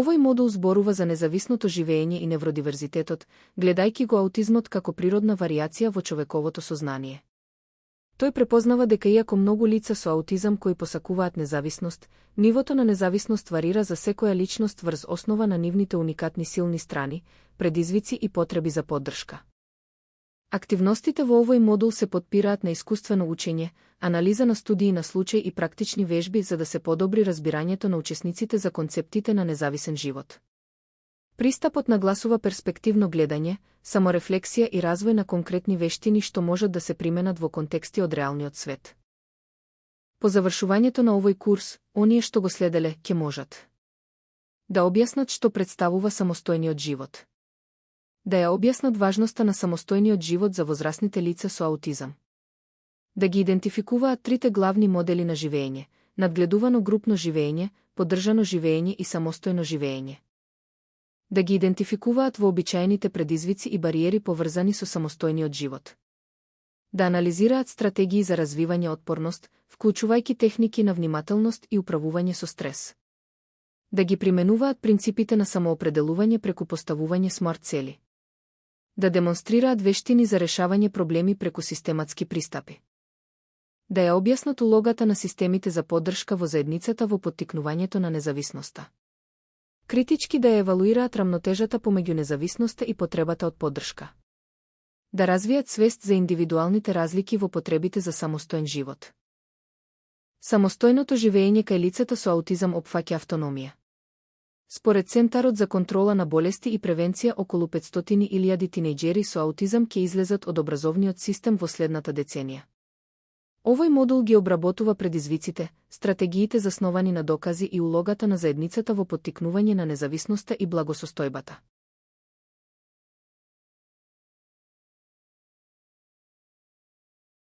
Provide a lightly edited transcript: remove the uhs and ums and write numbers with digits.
Овој модул зборува за независното живење и невродиверзитетот, гледајќи го аутизмот како природна варијација во човековото сознание. Тој препознава дека иако многу лица со аутизам кои посакуваат независност, нивото на независност варира за секоја личност врз основа на нивните уникатни силни страни, предизвици и потреби за поддршка. Активностите во овој модул се потпираат на искуствено учење, анализа на студии на случај и практични вежби за да се подобри разбирањето на учесниците за концептите на независен живот. Пристапот нагласува перспективно гледање, саморефлексија и развој на конкретни вештини што можат да се применат во контексти од реалниот свет. По завршувањето на овој курс, оние што го следеле ќе можат да објаснат што представува самостојниот живот. Да ја објаснат важноста на самостојниот живот за возрастните лица со аутизам. Да ги идентификуваат трите главни модели на живење: надгледувано групно живење, поддржано живење и самостојно живење. Да ги идентификуваат вообичаените предизвици и бариери поврзани со самостојниот живот. Да анализираат стратегии за развивање отпорност, вклучувајќи техники на внимателност и управување со стрес. Да ги применуваат принципите на самоопределување преку поставување смарт цели. Да демонстрираат вештини за решавање проблеми преку систематски пристапи. Да ја објаснат улогата на системите за поддршка во заедницата во поттикнувањето на независноста. Критички да ја евалуираат рамнотежата помеѓу независноста и потребата од поддршка. Да развијат свест за индивидуалните разлики во потребите за самостоен живот. Самостојното живење кај лицата со аутизам опфаќа автономија. Според Центарот за контрола на болести и превенција, околу 500.000 тинејџери со аутизам ќе излезат од образовниот систем во следната деценија. Овој модул ги обработува предизвиците, стратегиите засновани на докази и улогата на заедницата во поттикнување на независноста и благосостојбата.